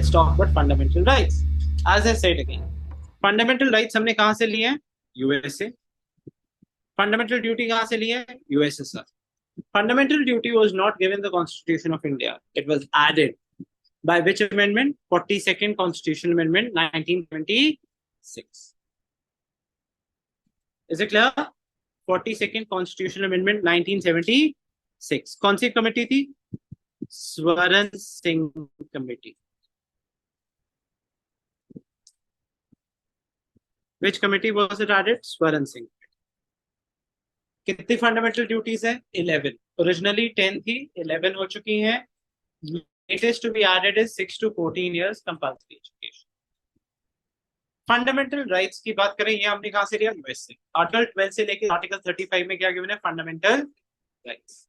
let's talk about fundamental rights. As I said again, fundamental rights हमने कहाँ से लिए हैं? USA. Fundamental duty कहाँ से लिए हैं? USSR. Fundamental duty was not given the Constitution of India. It was added by which amendment? 42nd Constitutional Amendment 1976. Is it clear? 42nd Constitutional Amendment 1976. कौन सी कमेटी थी? Swaran Singh committee. Which committee was it added? Swaran Singh. कितनी fundamental duties है? 11. Originally 10 थी, 11 हो चुकी हैं. Latest to be added is 6 to 14 years compulsory education. Fundamental rights की बात करें, ये हमने कहां से लिया? यूएस से. आर्टिकल 12 से लेकर आर्टिकल 35 में क्या गिवन है? Fundamental rights.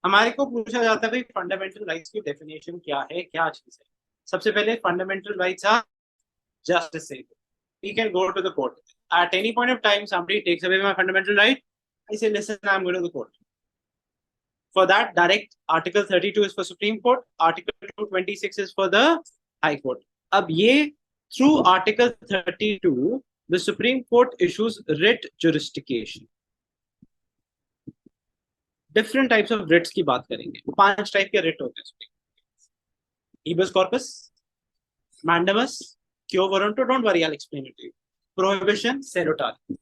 हमारे को पूछा जाता है भाई फंडामेंटल राइट्स की डेफिनेशन क्या है, क्या चीज है? सबसे पहले fundamental rights are justice. He can go to the court at any point of time. Somebody takes away my fundamental right, I say listen, I'm going to the court. For that, direct article 32 is for Supreme Court, article 226 is for the High Court. अब ये through article 32 the Supreme Court issues writ jurisdiction. Different types of writs की बात करेंगे. 5 type के writ होते हैं. Habeas corpus, mandamus, quo warranto, don't worry, I will explain it to you. Prohibition, certiorari.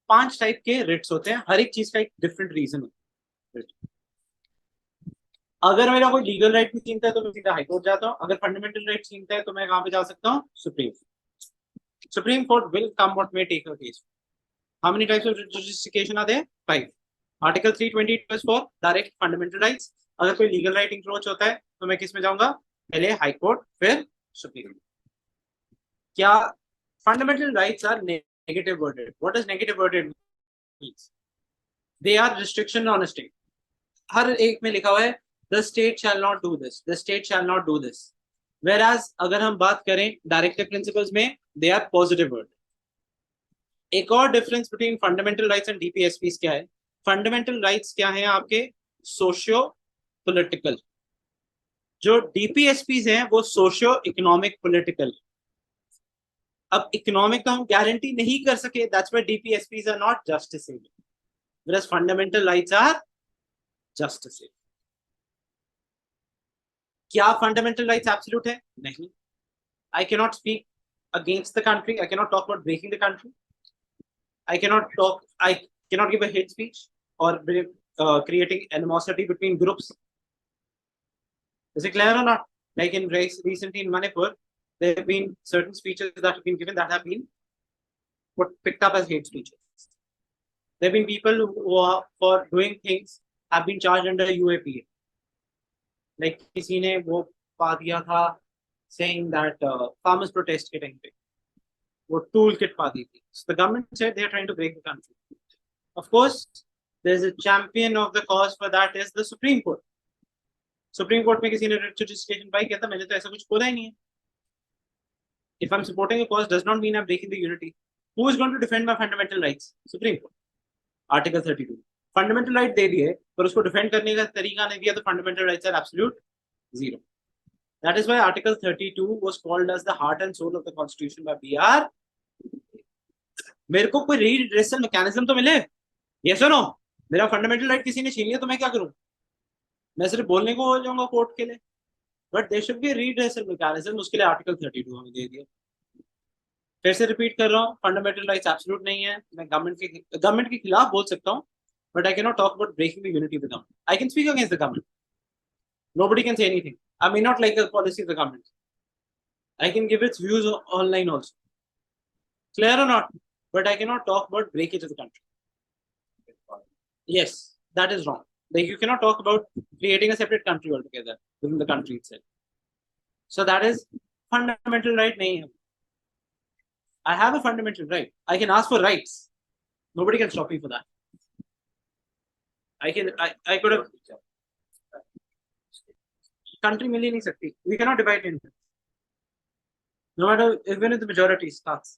5 type के writs होते हैं. हर एक चीज का एक डिफरेंट रीजन होता है. अगर मेरा कोई लीगल राइट भी छीनता है तो मैं सीधा हाई कोर्ट जाता हूँ. अगर फंडामेंटल राइट छीनता है तो मैं कहां पे जा सकता हूँ? Supreme Court will come what may take a case. How many types of justification are there? 5. Article 322 is for direct fundamental rights. अगर कोई लीगल राइट इंक्रोच होता है तो मैं किस में जाऊंगा? पहले हाई कोर्ट, फिर सुप्रीम. क्या fundamental rights are negative worded? What does negative worded means? They are restriction on a state. हर एक में लिखा हुआ है the state shall not do this, the state shall not do this. Whereas अगर हम बात करें directive principles में, they are positive worded. एक और difference between fundamental rights and DPSPs क्या है? Fundamental rights क्या है आपके? Socio political. जो DPSPs हैं वो सोशियो इकोनॉमिक पॉलिटिकल. अब इकोनॉमिक का हम गारंटी नहीं कर सके, that's why DPSPs are not justiciable, whereas fundamental rights are justiciable. क्या फंडामेंटल राइट्स एब्सोल्यूट है? नहीं. I can not speak against the country, I can not talk about breaking the country, I can not give a hate speech और creating animosity between groups. Is it clear or not? Like in recently in Manipur, there have been certain speeches that have been given that have been picked up as hate speeches. There have been people who are for doing things have been charged under UAPA. Like किसी ने वो पा दिया था saying that farmers protest के time पे वो tool kit पा दी थी. So the government said they are trying to break the country. Of course, there is a champion of the cause for that is the Supreme Court. Supreme Court में किसी ने justification पाई, कहता मैंने तो ऐसा कुछ खोदा ही नहीं है. If I'm supporting a cause, does not mean I'm breaking the unity. Who is going to defend my fundamental rights? Supreme Court. Article 32. Fundamental right दे दिए, पर उसको defend करने का तरीका नहीं दिया, तो fundamental rights are absolute zero. That is why Article 32 was called as the heart and soul of the Constitution by BR. मेरे को कोई redressal mechanism तो मिले? Yes or no? मेरा fundamental right किसी ने छीन लिया तो मैं क्या करूं? मैं सिर्फ बोलने को हो जाऊंगा कोर्ट के लिए. But there should be redressal mechanism. उसके लिए आर्टिकल 32 हमें दे दिया. फिर से रिपीट कर रहा हूँ, फंडामेंटल राइट्स एब्सोल्यूट नहीं है. मैं गवर्नमेंट के खिलाफ बोल सकता हूँ, but I can not talk about breaking the unity of the government. I can speak against the government. Nobody can say anything. I may not like the policy of the government. I can give its views online also. Clear और not? But I can not talk about breakage of the country. Yes, that is wrong. Like you cannot talk about creating a separate country altogether within the country itself. So that is fundamental right. nahi hai. I have a fundamental right. I can ask for rights. Nobody can stop me for that. I could have. Country मिल ही नहीं सकती. We cannot divide India. No matter even if the majority starts.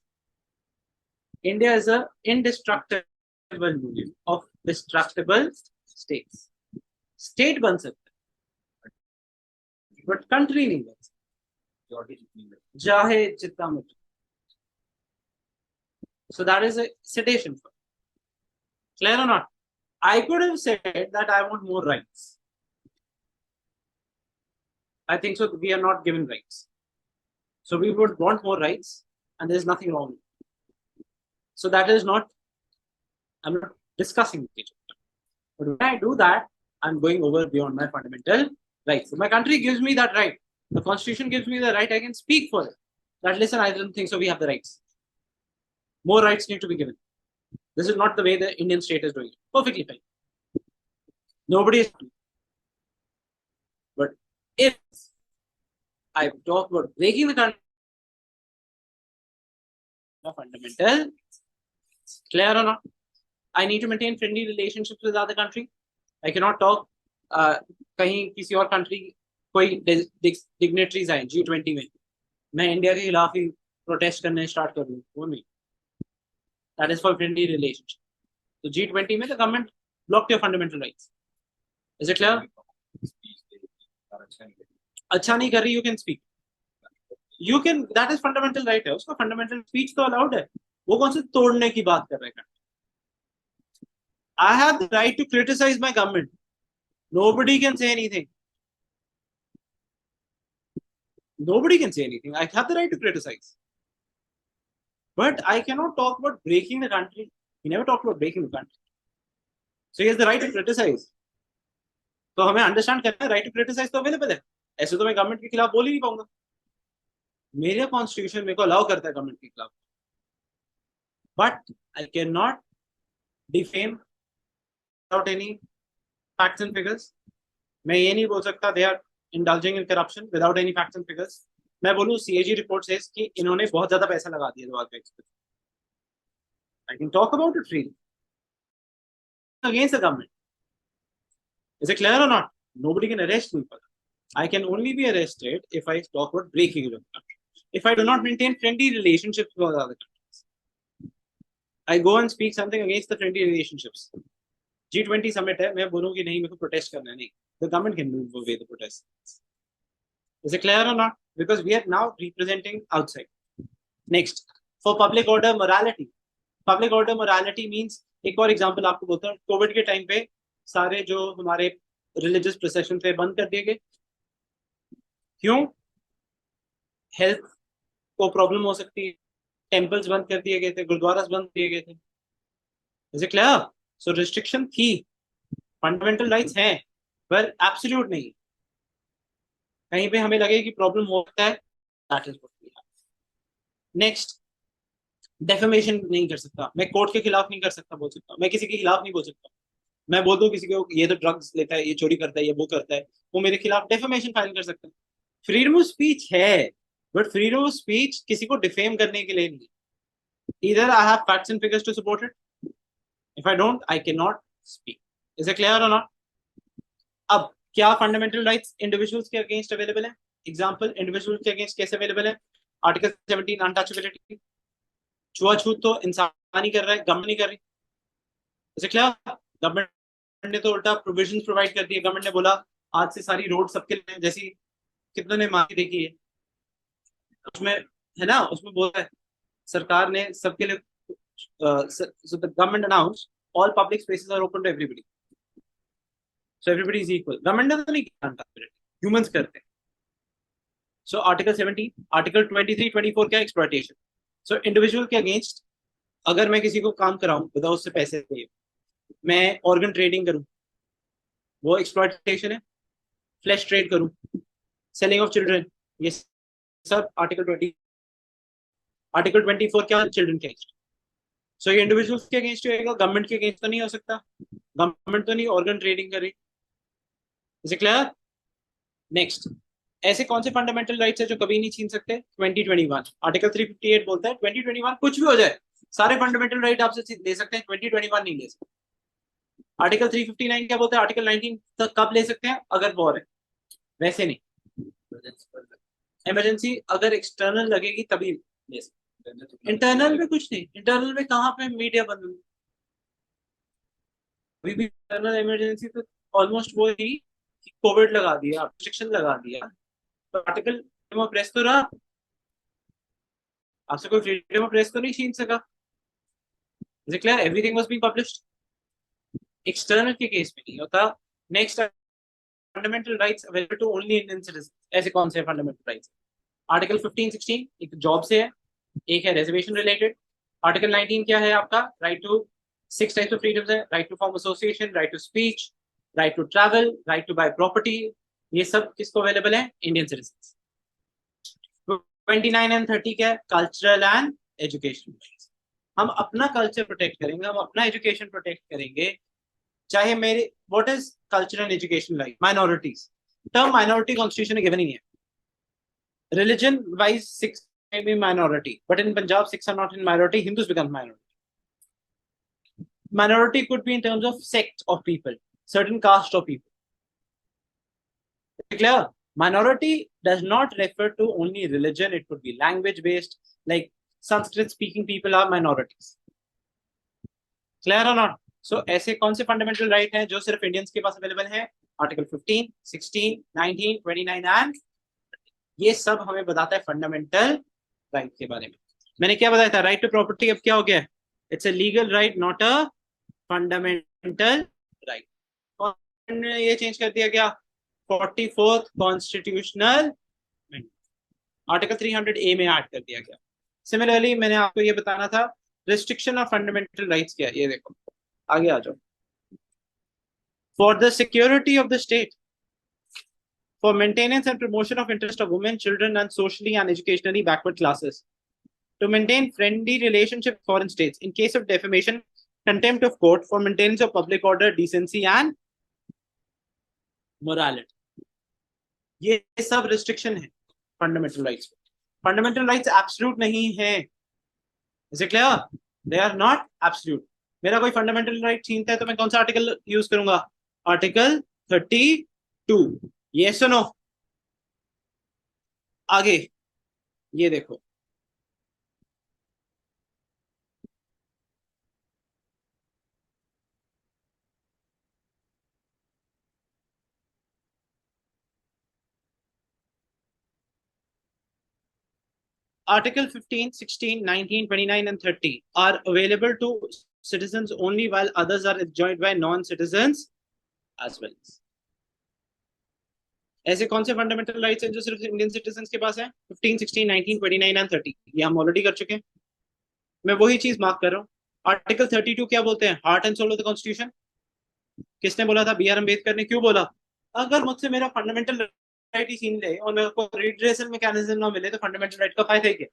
India is a indestructible union of destructible states. State बन सकता है, but country नहीं बन सकता. चाहे जितना मर्जी. So that is a citation. Clear or not? I could have said that I want more rights. I think so. We are not given rights. So we would want more rights, and there's nothing wrong. So that is not, I'm not discussing it. But when I do that, I'm going over beyond my fundamental rights. If my country gives me that right, the constitution gives me the right, I can speak for it. That listen, I don't think so. We have the rights. More rights need to be given. This is not the way the Indian state is doing it. Perfectly fine. Nobody is. But if I talk about breaking the country, fundamental, clear or not? I need to maintain friendly relationships with other country. I cannot talk कहीं किसी और country कोई dignitaries आए G20 में मैं India के खिलाफ ही protest करने स्टार्ट कर दूं वो नहीं. That is for friendly relationship. So G20 में the government blocked your fundamental rights. Is it clear? अच्छा नहीं कर रही, you can speak. You can, that is fundamental right है, उसका fundamental speech तो allowed है. वो कौन से तोड़ने की बात कर रहे हैं? I have the right to criticize my government. Nobody can say anything. Nobody can say anything. I have the right to criticize. But I cannot talk about breaking the country. He never talked about breaking the country. So he has the right to criticize. तो हमें understand करना है, right to criticise तो available है. ऐसे तो मैं government के खिलाफ बोल ही नहीं पाऊंगा. मेरे कॉन्स्टिट्यूशन मेरे को अलाउ करता है गवर्नमेंट के खिलाफ. But I can not defame without any facts and figures. मैं ये नहीं बोल सकता they are indulging in corruption without any facts and figures. मैं बोलूं सीएजी रिपोर्ट से कि इन्होंने बहुत ज्यादा पैसा लगा दिया दवाल पे. I can talk about it freely against the government. Is it clear or not? Nobody can arrest me for that. I can only be arrested if I talk about breaking the country. If I do not maintain friendly relationships with other countries, I go and speak something against the friendly relationships. G20 summit है, मैं बोलूँ कि नहीं मेरे को protest करना है, नहीं. The government can move away the protest. Is it clear or not? Because we are now representing outside. Next, for public order morality. Public order morality means, एक और example आपको बोलता हूँ. कोविड के टाइम पे सारे जो हमारे रिलीजियस प्रोसेशन थे बंद कर दिए गए. क्यों? हेल्थ को प्रॉब्लम हो सकती है. टेम्पल्स बंद कर दिए गए थे, गुरुद्वारास बंद किए गए थे. Is it clear? So restriction थी. फंडामेंटल राइट्स हैं पर एब्सोल्यूट नहीं. कहीं पे हमें लगे कि प्रॉब्लम हो सकता है, that is what we have. Next, defamation नहीं कर सकता मैं. कोर्ट के खिलाफ नहीं कर सकता, बोल सकता. मैं किसी के खिलाफ नहीं बोल सकता. मैं बोल दूं किसी को ये तो ड्रग्स लेता है, ये चोरी करता है, ये वो करता है, वो मेरे खिलाफ डेफेमेशन फाइल कर सकता है. फ्रीडम ऑफ स्पीच है, बट फ्रीडम ऑफ स्पीच किसी को डिफेम करने के लिए नहीं. इधर I have facts and figures to support it. If I don't, I can not speak. Is it clear और नॉट? अब क्या फंडामेंटल राइट्स इंडिविजुअल्स के अगेंस्ट अवेलेबल है? एग्जाम्पल, इंडिविजुअल के अगेंस्ट कैसे अवेलेबल है? Article 17 untouchability. छुआछूत तो इंसान ही कर रहा है, गवर्नमेंट नहीं कर रही. Is it clear? गवर्नमेंट ने तो उल्टा प्रोविजन प्रोवाइड कर दिए. गवर्नमेंट ने बोला आज से सारी रोड सबके लिए, जैसी कितने ने मांगी देखी है उसमें, है ना, उसमें बोला है सरकार ने सबके लिए. so the government announced all public spaces are open to everybody, so everybody is equal. Government ने तो नहीं किया, ह्यूमंस करते हैं. so आर्टिकल 17, आर्टिकल 23, 24 क्या? एक्सप्लॉयटेशन. so इंडिविजुअल के अगेंस्ट अगर मैं किसी को काम कराऊं विदाउट उससे पैसे दे, मैं ऑर्गन ट्रेडिंग करूं, वो एक्सप्लॉयटेशन है. फ्लैश ट्रेड करूं, सेलिंग ऑफ चिल्ड्रन, ये सब आर्टिकल 20. आर्टिकल 24 क्या? चिल्ड्रन के अगेंस्ट. सो ये इंडिविजुअल्स के अगेंस्ट होगा, गवर्नमेंट के अगेंस्ट तो नहीं हो सकता. गवर्नमेंट तो नहीं ऑर्गन ट्रेडिंग कर रही. Is it clear? नेक्स्ट, ऐसे कौन से फंडामेंटल राइट्स है जो कभी नहीं छीन सकते? 2021 आर्टिकल 358 बोलता है 2021 कुछ भी हो जाए सारे फंडामेंटल राइट आपसे ले सकते हैं, 2021 नहीं ले सकते. आर्टिकल 359 क्या बोलता है? आर्टिकल 19 तक कब ले सकते हैं? अगर वॉर है, वैसे नहीं. इमरजेंसी अगर एक्सटर्नल लगेगी तभी ले सकते. इंटरनल में कुछ नहीं. इंटरनल में कहाँ पे मीडिया बंद हुई? अभी भी इंटरनल इमरजेंसी तो ऑलमोस्ट वो ही कोविड लगा दिया, रिस्ट्रिक्शन लगा दिया. तो आर्टिकल फ्रीडम ऑफ प्रेस तो रहा, आपसे कोई फ्रीडम ऑफ प्रेस तो नहीं छीन सका। Is it clear? Everything was being published. External के केस में नहीं होता। Next, fundamental rights available to only Indian citizen. ऐसे कौन से फंडामेंटल राइट्स? आर्टिकल 15 16 एक जॉब से है, एक है रिजर्वेशन रिलेटेड। आर्टिकल 19 क्या है आपका? Right to 6 types of freedoms है, right to form association, right to speech, right to travel, right to buy property. ये सब किसको अवेलेबल है? Indian citizen. 29 एंड 30 क्या है? Cultural and education. हम अपना कल्चर प्रोटेक्ट करेंगे, हम अपना एजुकेशन प्रोटेक्ट करेंगे, चाहे मेरे what is culture and education like minorities. Term minority constitution में गिवन ही है। Religion wise, Sikhs may be minority, but in Punjab, Sikhs are not in minority. Hindus become minority. Minority could be in terms of sect of people, certain caste of people. Clear? Minority does not refer to only religion. It could be language based, like Sanskrit speaking people are minorities. Clear or not? So ऐसे कौन से fundamental right हैं जो सिर्फ Indians के पास available हैं? Article 15, 16, 19, 29 and ये सब हमें बताता है फंडामेंटल राइट के बारे में। मैंने क्या बताया था? राइट टू प्रॉपर्टी अब क्या हो गया? It's a legal right, not a fundamental right. ये चेंज कर दिया गया 44th कॉन्स्टिट्यूशनल आर्टिकल 300A में ऐड कर दिया गया। सिमिलरली मैंने आपको ये बताना था रिस्ट्रिक्शन ऑफ फंडामेंटल राइट्स क्या है। ये देखो, आगे आ जाओ। For the security of the state, for maintenance and promotion of interest of women, children, and socially and educationally backward classes, to maintain friendly relationship with foreign states, in case of defamation, contempt of court, for maintenance of public order, decency, and morality. ये सब restriction है fundamental rights। fundamental rights absolute नहीं है। Is it clear? They are not absolute। मेरा कोई fundamental right छीनता है तो मैं कौन सा आर्टिकल यूज करूंगा? आर्टिकल 32। Yes or no? आगे ये देखो, Article 15, 16, 19, 29 and 30 are available to citizens only, while others are enjoyed by non-citizens as well। ऐसे कौन से फंडामेंटल राइट्स हैं जो सिर्फ इंडियन सिटीजंस के पास है? 15, 16, 19, 29 एंड 30। ये हम ऑलरेडी कर चुके हैं। मैं वही चीज मार्क कर रहा हूँ। आर्टिकल 32 क्या बोलते हैं? Heart and soul of the constitution. किसने बोला था? बी आर अम्बेडकर ने। क्यों बोला? अगर मुझसे मेरा फंडामेंटल राइट ही छीन ले और मेरे को रिड्रेसल मैकेनिज्म ना मिले तो फंडामेंटल राइट का फायदा ही क्या?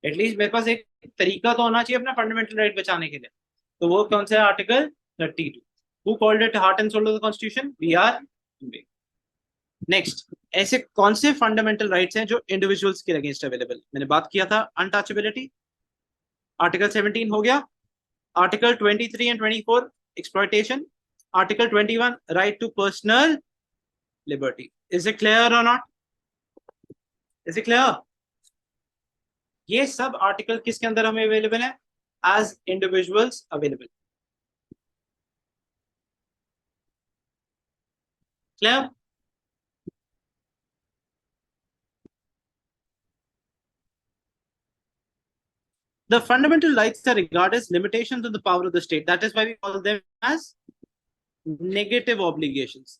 एटलीस्ट मेरे पास एक तरीका तो होना चाहिए अपना फंडामेंटल राइट बचाने के लिए। तो वो कौन सा है? Article 32। Who called it heart and soul of the constitution? B R Ambedkar. Next, ऐसे कौन से फंडामेंटल राइट्स हैं जो इंडिविजुअल्स के अगेंस्ट अवेलेबल? मैंने बात किया था अनटचेबिलिटी, आर्टिकल 17 हो गया। Article 23 and 24 exploitation, article 21 right to personal liberty. Is it clear और नॉट? Is it clear? ये सब आर्टिकल किसके अंदर हमें अवेलेबल है? As individuals available. Clear? The fundamental rights are regarded as limitations on the power of the state. That is why we call them as negative obligations.